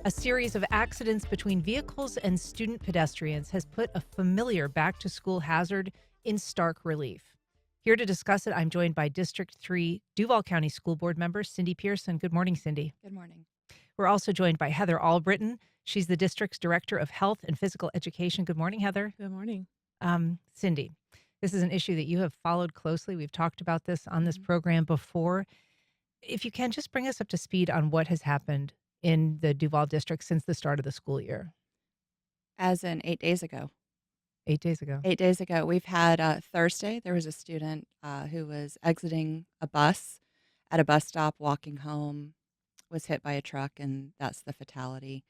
A series of accidents between vehicles and student pedestrians has put a familiar back to school hazard in stark relief. Here to discuss it, I'm joined by District 3 Duval County School Board member Cindy Pearson. Good morning, Cindy. Good morning. We're also joined by Heather Albritton. She's the district's Director of Health and Physical Education. Good morning, Heather. Good morning. Cindy, this is an issue that you have followed closely. We've talked about this on this Mhm. program before. If you can, just bring us up to speed on what has happened in the Duval district since the start of the school year. As in 8 days ago. 8 days ago. 8 days ago, we've had Thursday, there was a student who was exiting a bus at a bus stop, walking home, was hit by a truck, and that's the fatality.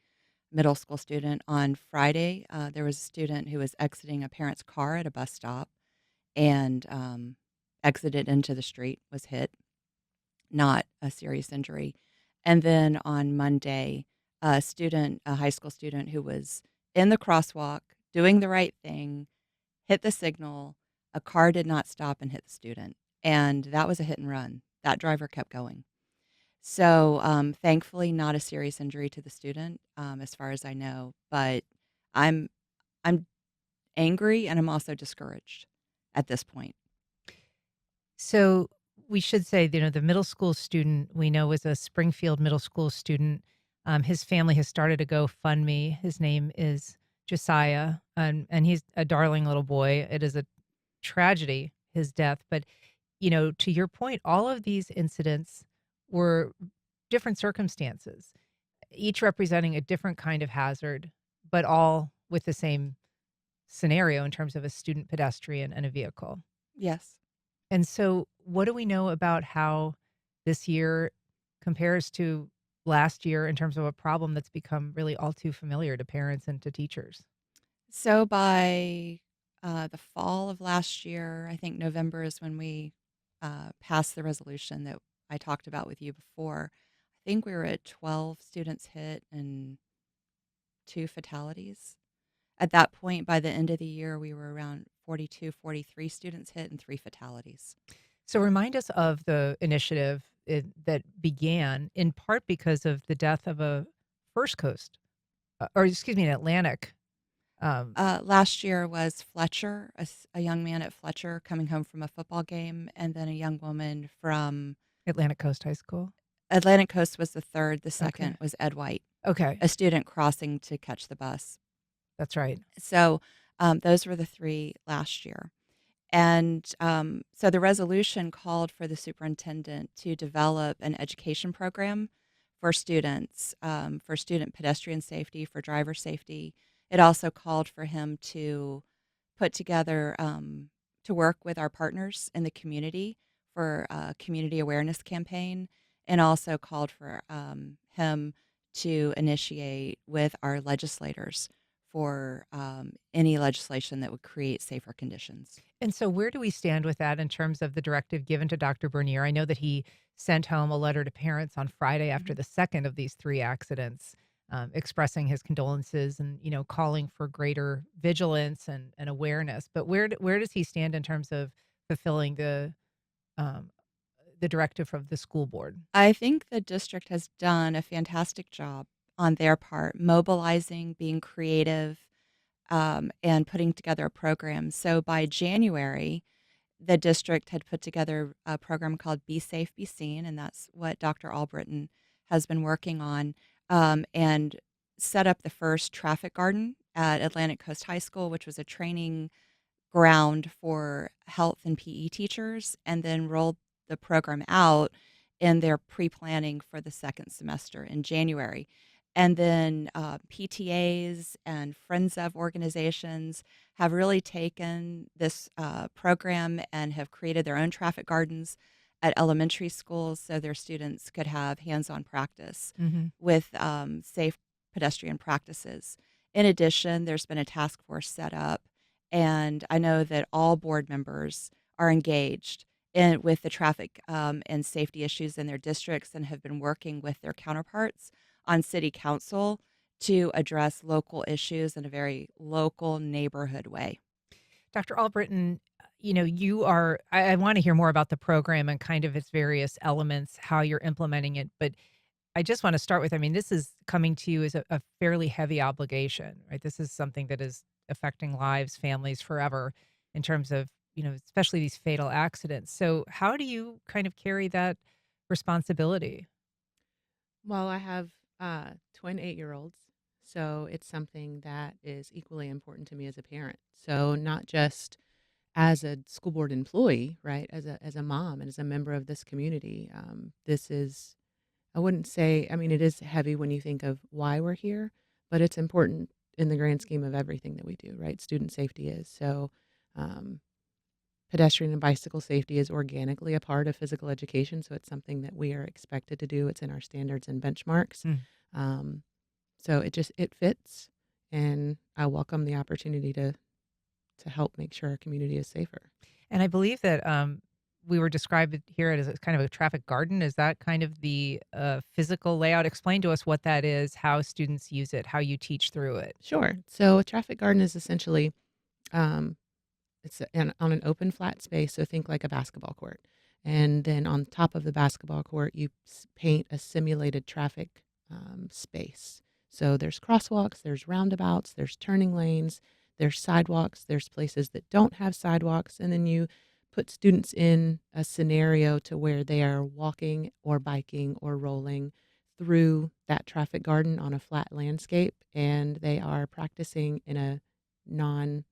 Middle school student. On Friday, there was a student who was exiting a parent's car at a bus stop and exited into the street, was hit, not a serious injury. And then on Monday, a high school student who was in the crosswalk doing the right thing, hit the signal. A car did not stop and hit the student. And that was a hit and run. That driver kept going. So thankfully, not a serious injury to the student, as far as I know. But I'm I'm angry and I'm also discouraged at this point. So we should say, the middle school student we know is a Springfield middle school student. His family has started a GoFundMe. His name is Josiah, and he's a darling little boy. It is a tragedy, his death. But, to your point, all of these incidents were different circumstances, each representing a different kind of hazard, but all with the same scenario in terms of a student pedestrian and a vehicle. Yes. And so, what do we know about how this year compares to last year in terms of a problem that's become really all too familiar to parents and to teachers? So by the fall of last year, I think November is when we passed the resolution that I talked about with you before. I think we were at 12 students hit and two fatalities. At that point, by the end of the year, we were around 42, 43 students hit and three fatalities. So, remind us of the initiative that began in part because of the death of a First Coast, or excuse me, an Atlantic. Um, Last year was Fletcher, a young man at Fletcher coming home from a football game, and then a young woman from Atlantic Coast High School. Atlantic Coast was the third. The Okay. second was Ed White, Okay. a student crossing to catch the bus. That's right. So those were the three last year. And so the resolution called for the superintendent to develop an education program for students, for student pedestrian safety, for driver safety. It also called for him to put together, to work with our partners in the community for a community awareness campaign, and also called for him to initiate with our legislators for any legislation that would create safer conditions. And so, where do we stand with that in terms of the directive given to Dr. Bernier? I know that he sent home a letter to parents on Friday after Mhm. the second of these three accidents, expressing his condolences and calling for greater vigilance and awareness. But where does he stand in terms of fulfilling um, the directive from the school board? I think the district has done a fantastic job on their part, mobilizing, being creative, and putting together a program. So by January, the district had put together a program called Be Safe, Be Seen, and that's what Dr. Albritton has been working on, and set up the first traffic garden at Atlantic Coast High School, which was a training ground for health and PE teachers, and then rolled the program out in their pre-planning for the second semester in January. And then PTAs and Friends of organizations have really taken this program and have created their own traffic gardens at elementary schools so their students could have hands-on practice Hmm. with safe pedestrian practices. In addition, there's been a task force set up, and I know that all board members are engaged with the traffic and safety issues in their districts and have been working with their counterparts on city council to address local issues in a very local neighborhood way. Dr. Albritton, I want to hear more about the program and kind of its various elements, how you're implementing it. But I just wanna start with, I mean, this is coming to you as a fairly heavy obligation, right? This is something that is affecting lives, families forever in terms of, especially these fatal accidents. So how do you kind of carry that responsibility? Well, I have twin 8-year-olds, so it's something that is equally important to me as a parent. So not just as a school board employee, right? As a mom and as a member of this community, this is, I wouldn't say, I mean, it is heavy when you think of why we're here, but it's important in the grand scheme of everything that we do, right? Student safety is. So, um, pedestrian and bicycle safety is organically a part of physical education, so it's something that we are expected to do. It's in our standards and benchmarks. Mm. Um, so it fits, and I welcome the opportunity to help make sure our community is safer. And I believe that, we were described here as a kind of a traffic garden. Is that kind of the, physical layout? Explain to us what that is, how students use it, how you teach through it. Sure. So a traffic garden is essentially um, on an open flat space. So think like a basketball court, and then on top of the basketball court, you paint a simulated traffic space. So there's crosswalks, there's roundabouts, there's turning lanes, there's sidewalks, there's places that don't have sidewalks, and then you put students in a scenario to where they are walking or biking or rolling through that traffic garden on a flat landscape, and they are practicing in a non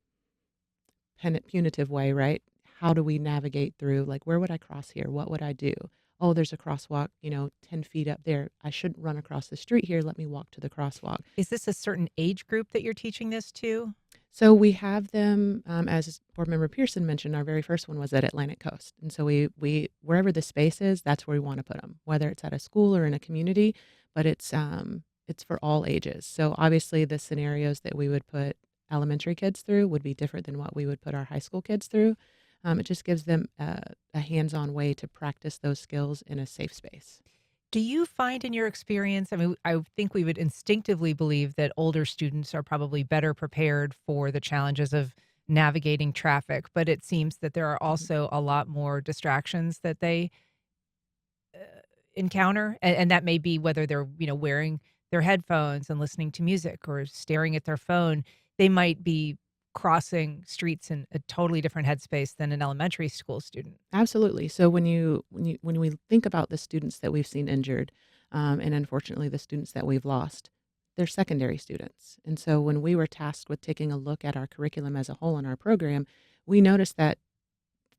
punitive way, right? How do we navigate through, like, where would I cross here? What would I do? Oh, there's a crosswalk, 10 feet up there. I shouldn't run across the street here. Let me walk to the crosswalk. Is this a certain age group that you're teaching this to? So we have them, as board member Pearson mentioned, our very first one was at Atlantic Coast. And so we wherever the space is, that's where we want to put them, whether it's at a school or in a community, but it's for all ages. So obviously the scenarios that we would put elementary kids through would be different than what we would put our high school kids through. It just gives them a hands-on way to practice those skills in a safe space. Do you find in your experience, I mean, I think we would instinctively believe that older students are probably better prepared for the challenges of navigating traffic, but it seems that there are Mhm. also a lot more distractions that they encounter. And that may be whether they're, wearing their headphones and listening to music or staring at their phone. They might be crossing streets in a totally different headspace than an elementary school student. Absolutely. So when we think about the students that we've seen injured, and unfortunately the students that we've lost, they're secondary students. And so when we were tasked with taking a look at our curriculum as a whole in our program, we noticed that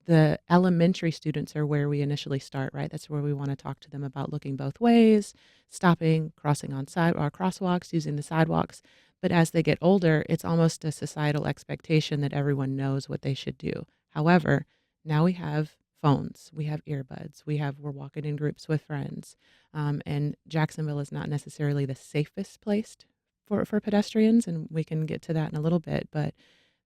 the elementary students are where we initially start, right? That's where we want to talk to them about looking both ways, stopping, crossing on side or crosswalks, using the sidewalks. But as they get older, it's almost a societal expectation that everyone knows what they should do. However, now we have phones, we have earbuds, we're walking in groups with friends, and Jacksonville is not necessarily the safest place for pedestrians, and we can get to that in a little bit. But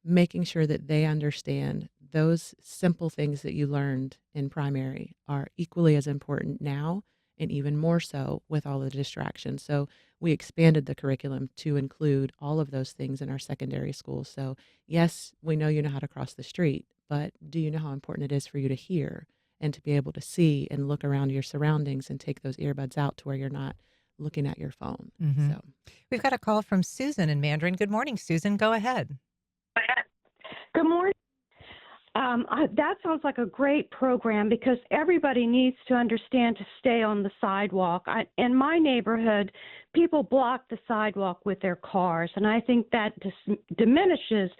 making sure that they understand those simple things that you learned in primary are equally as important now and even more so with all the distractions. So we expanded the curriculum to include all of those things in our secondary schools. So yes, we know you know how to cross the street, but do you know how important it is for you to hear and to be able to see and look around your surroundings and take those earbuds out to where you're not looking at your phone? Hmm. So We've got a call from Susan in Mandarin. Good morning, Susan. Go ahead. Good morning. That sounds like a great program because everybody needs to understand to stay on the sidewalk. In my neighborhood, people block the sidewalk with their cars, and I think that diminishes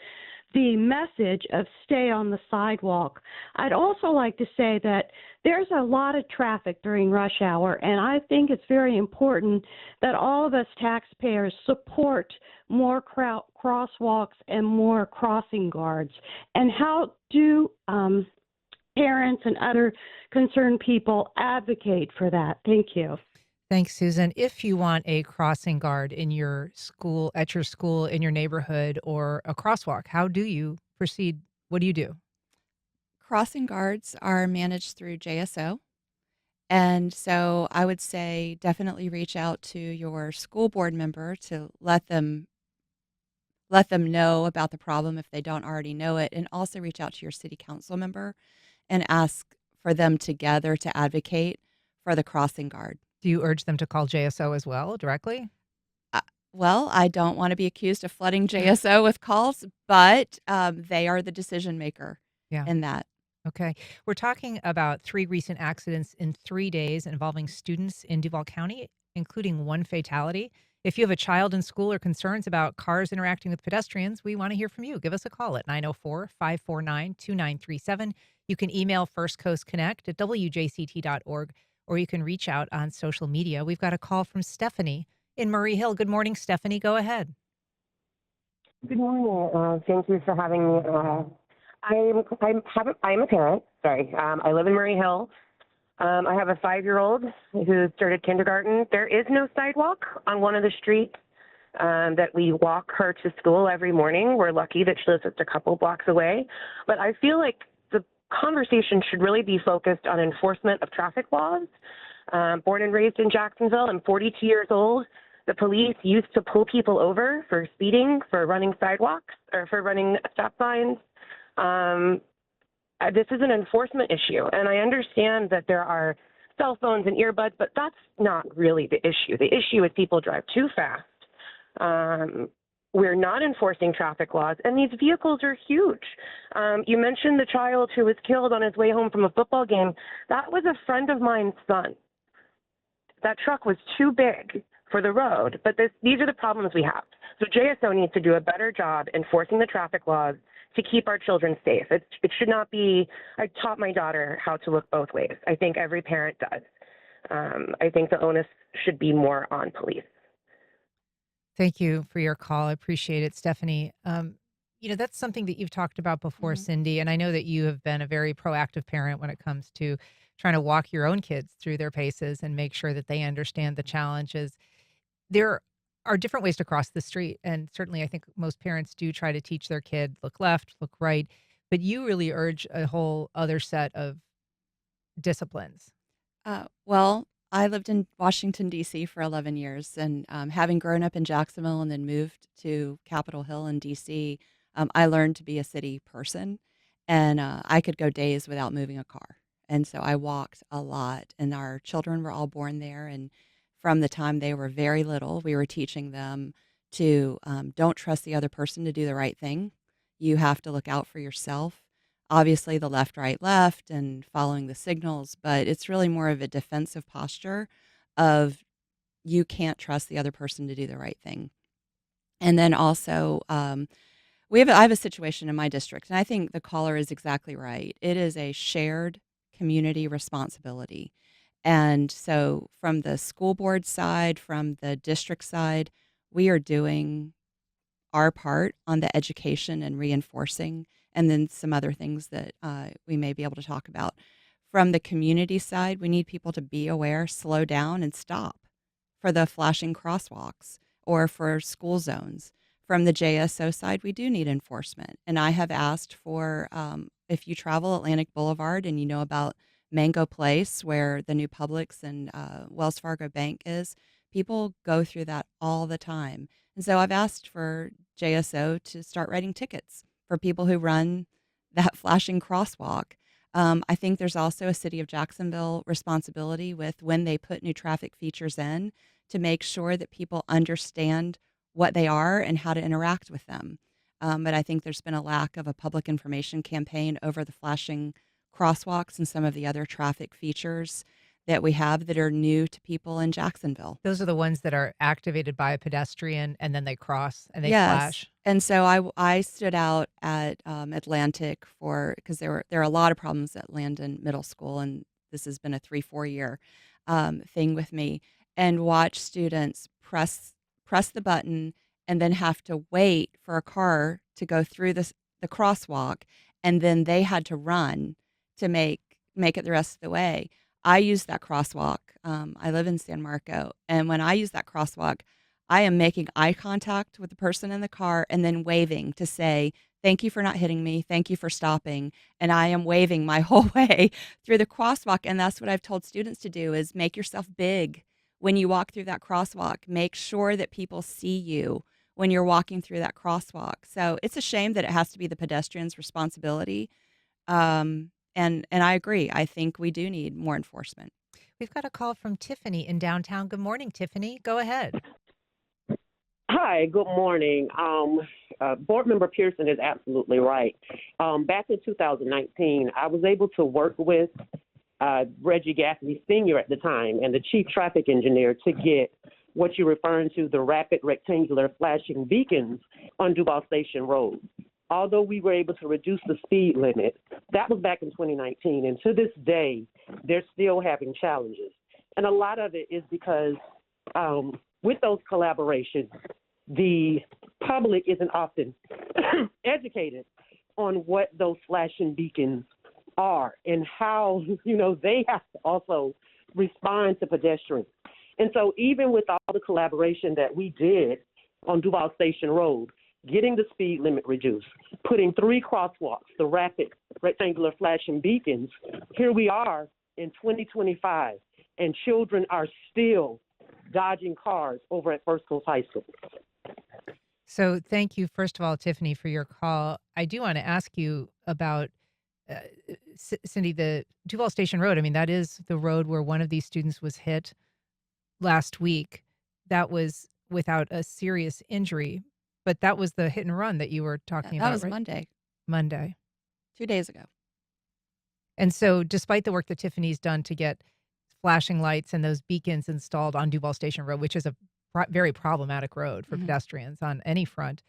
the message of stay on the sidewalk. I'd also like to say that there's a lot of traffic during rush hour, and I think it's very important that all of us taxpayers support more crosswalks and more crossing guards. And how do parents and other concerned people advocate for that? Thank you. Thanks, Susan. If you want a crossing guard in your school, at your school, in your neighborhood, or a crosswalk, how do you proceed? What do you do? Crossing guards are managed through JSO. And so I would say definitely reach out to your school board member to let them know about the problem if they don't already know it, and also reach out to your city council member and ask for them together to advocate for the crossing guard. Do you urge them to call JSO as well directly? Uh, well, I don't want to be accused of flooding JSO with calls, but they are the decision maker Yeah. in that. Okay. We're talking about 3 recent accidents in 3 days involving students in Duval County, including 1 fatality. If you have a child in school or concerns about cars interacting with pedestrians, we want to hear from you. Give us a call at 904-549-2937. You can email First Coast Connect at wjct.org, or you can reach out on social media. We've got a call from Stephanie in Murray Hill. Good morning, Stephanie. Go ahead. Good morning. Thank you for having me. I'm a parent. Sorry. I live in Murray Hill. I have a 5-year-old who started kindergarten. There is no sidewalk on one of the streets that we walk her to school every morning. We're lucky that she lives just a couple blocks away. But I feel like the conversation should really be focused on enforcement of traffic laws. Born and raised in Jacksonville, I'm 42 years old. The police used to pull people over for speeding, for running sidewalks, or for running stop signs. This is an enforcement issue, and I understand that there are cell phones and earbuds, but that's not really the issue. The issue is people drive too fast. We're not enforcing traffic laws, and these vehicles are huge. You mentioned the child who was killed on his way home from a football game. That was a friend of mine's son. That truck was too big for the road, but these are the problems we have. So JSO needs to do a better job enforcing the traffic laws to keep our children safe. It should not be, I taught my daughter how to look both ways. I think every parent does. I think the onus should be more on police. Thank you for your call. I appreciate it, Stephanie. That's something that you've talked about before, Mhm. Cindy, and I know that you have been a very proactive parent when it comes to trying to walk your own kids through their paces and make sure that they understand the challenges. There are different ways to cross the street, and certainly I think most parents do try to teach their kid, look left, look right, but you really urge a whole other set of disciplines. Well, I lived in Washington, D.C. for 11 years, and having grown up in Jacksonville and then moved to Capitol Hill in D.C., I learned to be a city person, and I could go days without moving a car. And so I walked a lot, and our children were all born there. And from the time they were very little, we were teaching them to don't trust the other person to do the right thing. You have to look out for yourself. Obviously, the left, right, left, and following the signals, but it's really more of a defensive posture of you can't trust the other person to do the right thing. And then also, I have a situation in my district, and I think the caller is exactly right. It is a shared community responsibility. And so, from the school board side, from the district side, we are doing our part on the education and reinforcing, and then some other things that we may be able to talk about. From the community side, we need people to be aware, slow down, and stop for the flashing crosswalks or for school zones. From the JSO side, we do need enforcement. And I have asked for, if you travel Atlantic Boulevard and you know about Mango Place, where the new Publix and Wells Fargo Bank is, people go through that all the time. And so I've asked for JSO to start writing tickets for people who run that flashing crosswalk. I think there's also a City of Jacksonville responsibility with when they put new traffic features in to make sure that people understand what they are and how to interact with them. But I think there's been a lack of a public information campaign over the flashing crosswalks and some of the other traffic features that we have that are new to people in Jacksonville. Those are the ones that are activated by a pedestrian and then they cross and they Yes. flash. And so I stood out at Atlantic because there are a lot of problems at Landon Middle School, and this has been a 3-4 year thing with me, and watch students press the button and then have to wait for a car to go through the crosswalk, and then they had to run to make it the rest of the way. I use that crosswalk. I live in San Marco, and when I use that crosswalk, I am making eye contact with the person in the car and then waving to say, "Thank you for not hitting me. Thank you for stopping." And I am waving my whole way through the crosswalk. And that's what I've told students to do is make yourself big when you walk through that crosswalk. Make sure that people see you when you're walking through that crosswalk. So it's a shame that it has to be the pedestrian's responsibility. And I agree. I think we do need more enforcement. We've got a call from Tiffany in downtown. Good morning, Tiffany. Go ahead. Hi, good morning. Board Member Pearson is absolutely right. Back in 2019, I was able to work with Reggie Gaffney Sr. at the time and the chief traffic engineer to get what you're referring to, the rapid rectangular flashing beacons on Duval Station Road. Although we were able to reduce the speed limit, that was back in 2019. And to this day, they're still having challenges. And a lot of it is because with those collaborations, the public isn't often educated on what those flashing beacons are and how, they have to also respond to pedestrians. And so even with all the collaboration that we did on Duval Station Road, getting the speed limit reduced, putting 3 crosswalks, the rapid rectangular flashing beacons, here we are in 2025, and children are still dodging cars over at First Coast High School. So thank you, first of all, Tiffany, for your call. I do want to ask you about uh, Cindy, the Duval Station Road. I mean, that is the road where one of these students was hit last week. That was without a serious injury, but that was the hit and run that you were talking That about, was right? Monday, Monday. 2 days ago. And so despite the work that Tiffany's done to get flashing lights and those beacons installed on Duval Station Road, which is a very problematic road for Mhm. pedestrians on any front,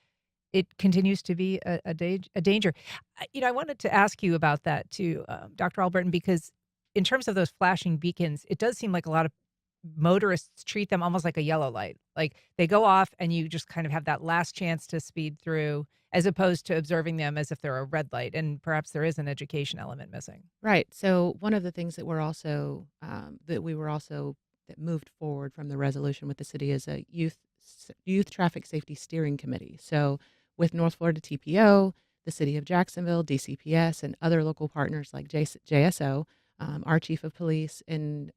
it continues to be a danger. I wanted to ask you about that too, Dr. Albritton, because in terms of those flashing beacons, it does seem like a lot of motorists treat them almost like a yellow light. Like they go off and you just kind of have that last chance to speed through as opposed to observing them as if they're a red light. And perhaps there is an education element missing. Right. So one of the things that that moved forward from the resolution with the city is a youth traffic safety steering committee. So with North Florida TPO, the city of Jacksonville, DCPS, and other local partners like JSO, our chief of police, and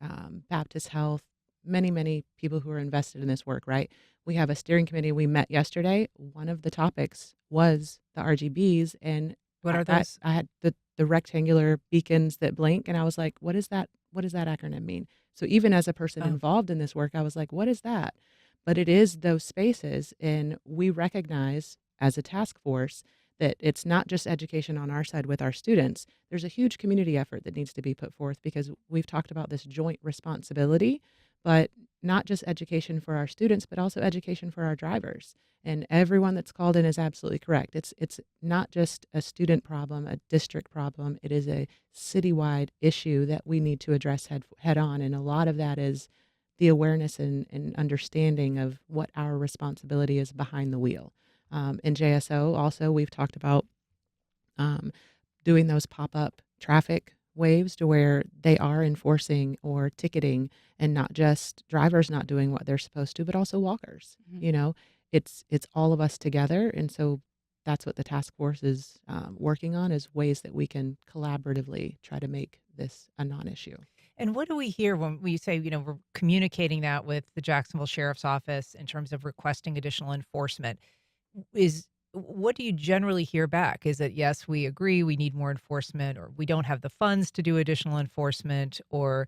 Baptist Health, many people who are invested in this work. Right. We have a steering committee. We met yesterday. One of the topics was the RGBs, and What are I those? I had the rectangular beacons that blink, and I was like, "What is that? What does that acronym mean?" So even as a person Oh, involved in this work, I was like, "What is that?" But it is those spaces, and we recognize as a task force that it's not just education on our side with our students. There's a huge community effort that needs to be put forth because we've talked about this joint responsibility, but not just education for our students, but also education for our drivers. And everyone that's called in is absolutely correct. It's not just a student problem, a district problem. It is a citywide issue that we need to address head on. And a lot of that is the awareness and understanding of what our responsibility is behind the wheel. In JSO, also, we've talked about um, doing those pop-up traffic waves to where they are enforcing or ticketing, and not just drivers not doing what they're supposed to, but also walkers. Mhm. It's all of us together, and so that's what the task force is working on, is ways that we can collaboratively try to make this a non-issue. and what do we hear when we say, we're communicating that with the Jacksonville Sheriff's Office in terms of requesting additional enforcement? Is What do you generally hear back? Is it, yes, we agree, we need more enforcement, or we don't have the funds to do additional enforcement, or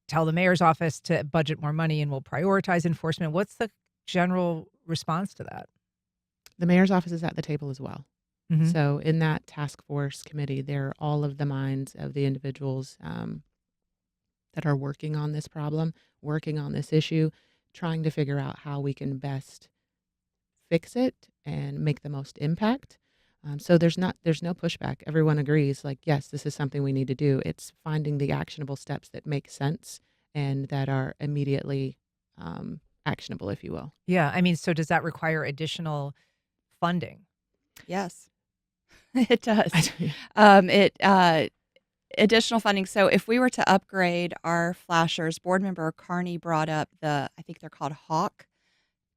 tell the mayor's office to budget more money and we'll prioritize enforcement? What's the general response to that? The mayor's office is at the table as well. Hmm. So in that task force committee, there are all of the minds of the individuals that are working on this problem, working on this issue, trying to figure out how we can best fix it and make the most impact. So there's no pushback. Everyone agrees, like, yes, this is something we need to do. It's finding the actionable steps that make sense and that are immediately actionable, if you will. Yeah. I mean, so does that require additional funding? Yes, it does. Yeah. It additional funding. So if we were to upgrade our flashers, board member Carney brought up I think they're called Hawk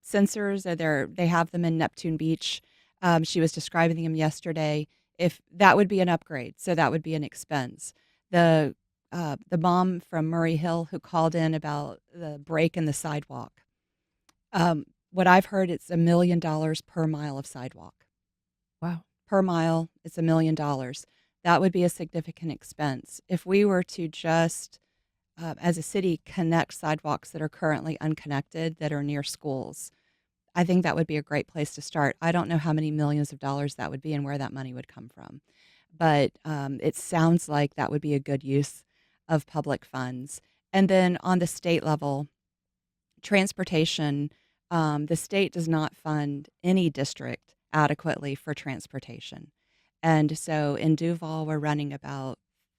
sensors. They have them in Neptune Beach. She was describing them yesterday. If that would be an upgrade, so that would be an expense. The mom from Murray Hill who called in about the break in the sidewalk. What I've heard, it's $1 million per mile of sidewalk. Wow. Per mile, it's $1 million. That would be a significant expense. If we were to just as a city, connect sidewalks that are currently unconnected that are near schools. I think that would be a great place to start. I don't know how many millions of dollars that would be and where that money would come from, but it sounds like that would be a good use of public funds. And then on the state level, transportation, the state does not fund any district adequately for transportation. And so in Duval,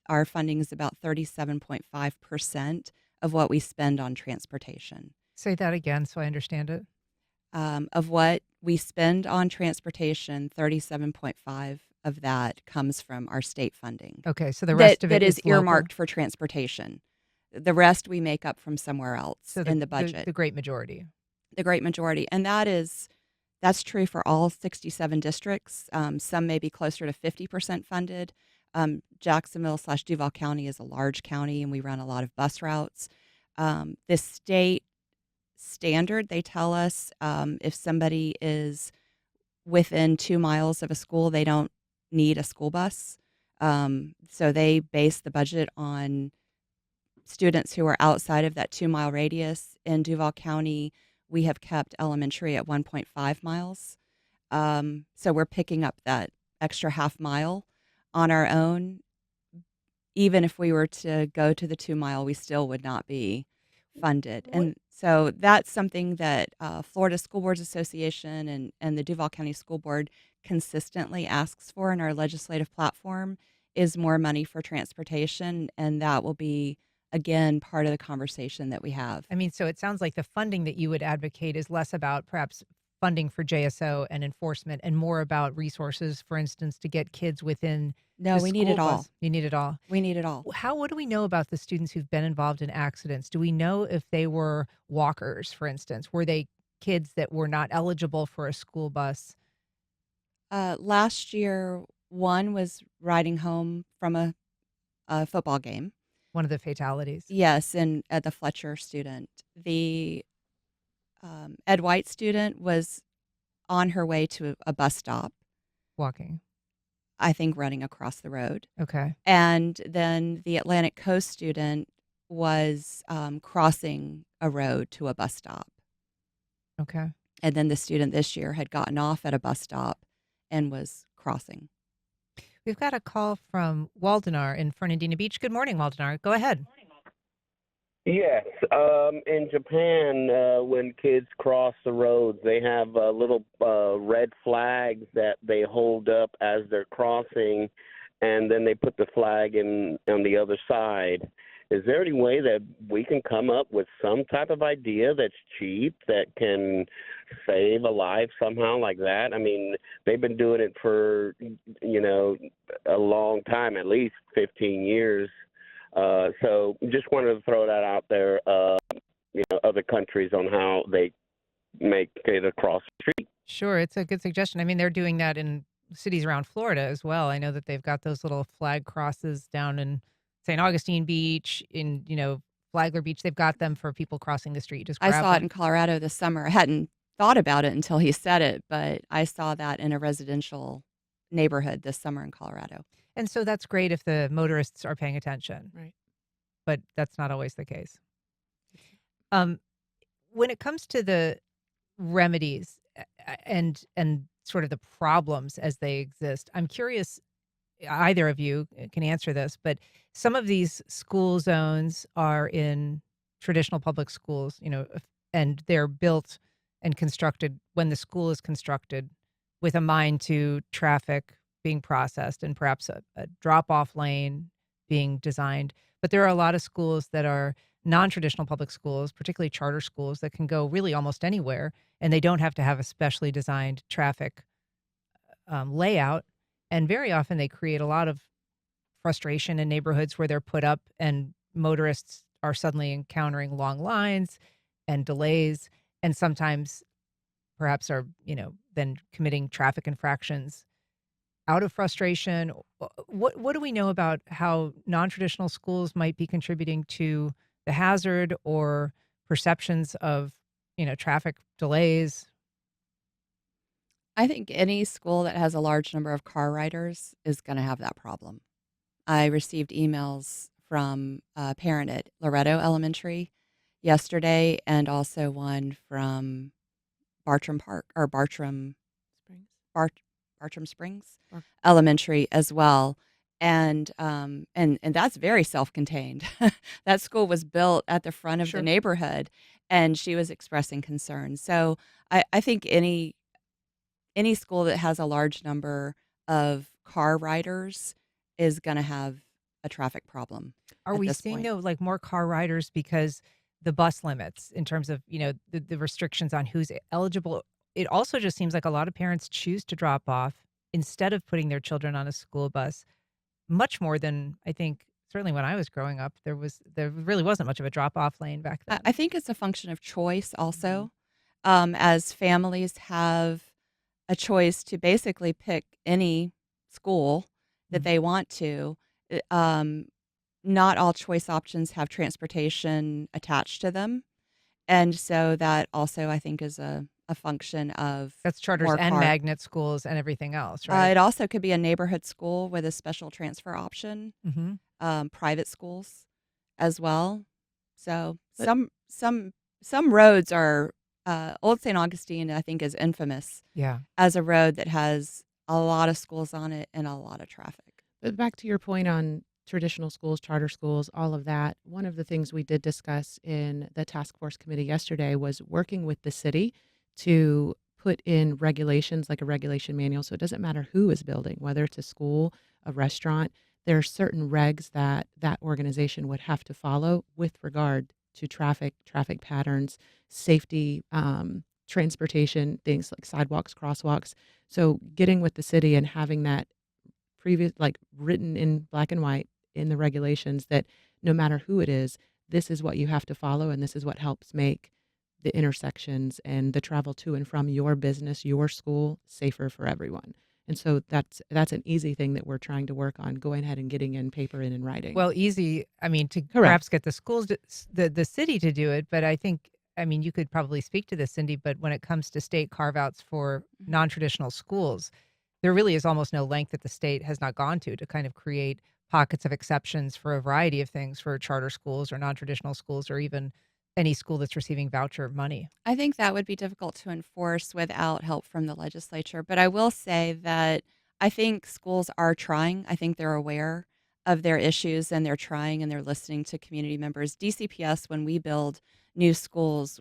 our funding is about 37.5% of what we spend on transportation. Say that again so I understand it. Of what we spend on transportation, 37.5 of that comes from our state funding. Okay, so the rest of it That is is local. earmarked for transportation. The rest we make up from somewhere else So in the budget. the great majority. The great majority, and that's true for all 67 districts. Some may be closer to 50% funded. Jacksonville/Duval County is a large county, and we run a lot of bus routes. The state standard, they tell us if somebody is within 2 miles of a school, they don't need a school bus. So they base the budget on students who are outside of that 2-mile radius. In Duval County, we have kept elementary at 1.5 miles. So we're picking up that extra half mile on our own. Even if we were to go to the 2-mile, we still would not be funded. And so that's something that Florida School Boards Association and the Duval County School Board consistently asks for in our legislative platform is more money for transportation, and that will be, again, part of the conversation that we have. I mean, so it sounds like the funding that you would advocate is less about perhaps funding for JSO and enforcement and more about resources, for instance, to get kids within No, the we need school it all. bus. You need it all. We need it all. What do we know about the students who've been involved in accidents? Do we know if they were walkers, for instance? Were they kids that were not eligible for a school bus? Last year, one was riding home from a football game. One of the fatalities. Yes, and the Fletcher student. The Ed White student was on her way to a bus stop, Walking. I think running across the road. Okay. And then the Atlantic Coast student was crossing a road to a bus stop. Okay. And then the student this year had gotten off at a bus stop and was crossing. We've got a call from Waldenar in Fernandina Beach. Good morning, Waldenar. Go ahead. Yes. In Japan, when kids cross the roads, they have little red flags that they hold up as they're crossing, and then they put the flag in on the other side. Is there any way that we can come up with some type of idea that's cheap that can save a life somehow like that? I mean, they've been doing it for, a long time, at least 15 years. So just wanted to throw that out there, other countries on how they make it across the street. Sure, it's a good suggestion. I mean, they're doing that in cities around Florida as well. I know that they've got those little flag crosses down in St. Augustine Beach, in, Flagler Beach. They've got them for people crossing the street. Just I grab saw it them. in Colorado this summer. I hadn't thought about it until he said it, but I saw that in a residential neighborhood this summer in Colorado. And so that's great if the motorists are paying attention. Right. But that's not always the case. When it comes to the remedies and sort of the problems as they exist, I'm curious, either of you can answer this, but some of these school zones are in traditional public schools, and they're built and constructed when the school is constructed with a mind to traffic being processed and perhaps a drop-off lane being designed. But there are a lot of schools that are non-traditional public schools, particularly charter schools, that can go really almost anywhere, and they don't have to have a specially designed traffic layout. And very often they create a lot of frustration in neighborhoods where they're put up and motorists are suddenly encountering long lines and delays, and sometimes perhaps are, then committing traffic infractions out of frustration. What do we know about how non-traditional schools might be contributing to the hazard or perceptions of, traffic delays? I think any school that has a large number of car riders is going to have that problem. I received emails from a parent at Loretto Elementary yesterday, and also one from Bartram Park or Springs. Bart, Bartram Springs Or Elementary as well. And that's very self-contained. That school was built at the front of the Sure. neighborhood, and she was expressing concern. So I think any school that has a large number of car riders is going to have a traffic problem Are at we this seeing point. though like more car riders because the bus limits in terms of, the restrictions on who's eligible? It also just seems like a lot of parents choose to drop off instead of putting their children on a school bus much more than I think certainly when I was growing up, there really wasn't much of a drop off lane back I then. think it's a function of choice Mhm. also, as families have a choice to basically pick any school that Mm. they want to. uh, Um, Not all choice options have transportation attached to them. And so that also, I think, is a function of That's charters more and car. magnet schools and everything else, right? It also could be a neighborhood school with a special transfer option, Mhm. private schools as well. So but some roads are Old St. Augustine, I think, is infamous Yeah. as a road that has a lot of schools on it and a lot of traffic. But back to your point on traditional schools, charter schools, all of that, one of the things we did discuss in the task force committee yesterday was working with the city to put in regulations like a regulation manual. So it doesn't matter who is building, whether it's a school, a restaurant, there are certain regs that that organization would have to follow with regard to traffic patterns, safety, transportation, things like sidewalks, crosswalks. So getting with the city and having that like written in black and white in the regulations that no matter who it is, this is what you have to follow, and this is what helps make the intersections and the travel to and from your business, your school, safer for everyone. And so that's an easy thing that we're trying to work on, going ahead and getting in paper and in writing. Well, easy, I mean, to Correct. perhaps get the schools to the city to do it, but I mean, you could probably speak to this, Cindy, but when it comes to state carve-outs for Mhm. non-traditional schools, there really is almost no length that the state has not gone to kind of create pockets of exceptions for a variety of things for charter schools or non-traditional schools or even any school that's receiving voucher money. I think that would be difficult to enforce without help from the legislature. But I will say that I think schools are trying. I think they're aware of their issues and they're trying and they're listening to community members. DCPS, when we build new schools,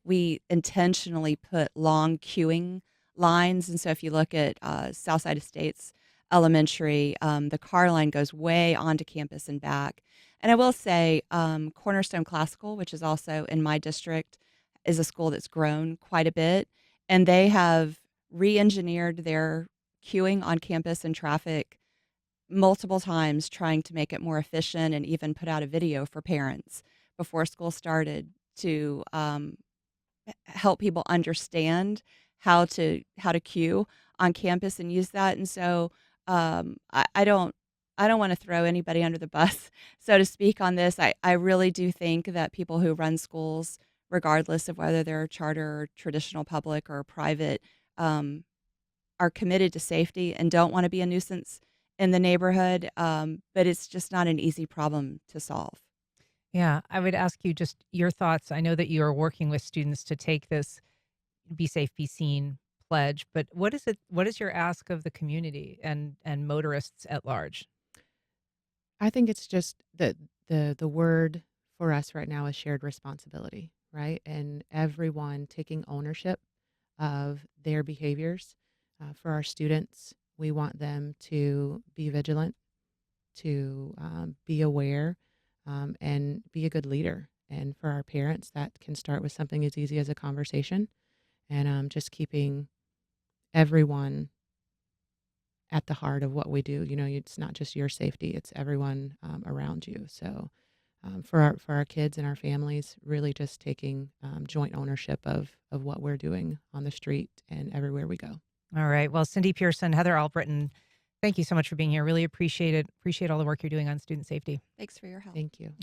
we intentionally put long queuing lines. And so if you look at Southside Estates Elementary, the car line goes way onto campus and back. And I will say, Cornerstone Classical, which is also in my district, is a school that's grown quite a bit, and they have re-engineered their queuing on campus and traffic multiple times, trying to make it more efficient, and even put out a video for parents before school started to help people understand how to queue on campus and use that. And so I don't want to throw anybody under the bus, so to speak, on this. I really do think that people who run schools, regardless of whether they're charter or traditional public or private, um, are committed to safety and don't want to be a nuisance in the neighborhood. But it's just not an easy problem to solve. Yeah, I would ask you just your thoughts. I know that you are working with students to take this "Be Safe, Be Seen" pledge, but what is your ask of the community and motorists at large? I think it's just the word for us right now is shared responsibility, right? And everyone taking ownership of their behaviors. For our students, we want them to be vigilant, to be aware, and be a good leader. And for our parents, that can start with something as easy as a conversation and just keeping everyone at the heart of what we do. You know, it's not just your safety; it's everyone around you. So, for our kids and our families, really just taking joint ownership of what we're doing on the street and everywhere we go. All right. Well, Cindy Pearson, Heather Albritton, thank you so much for being here. Really appreciate it. Appreciate all the work you're doing on student safety. Thanks for your help. Thank you.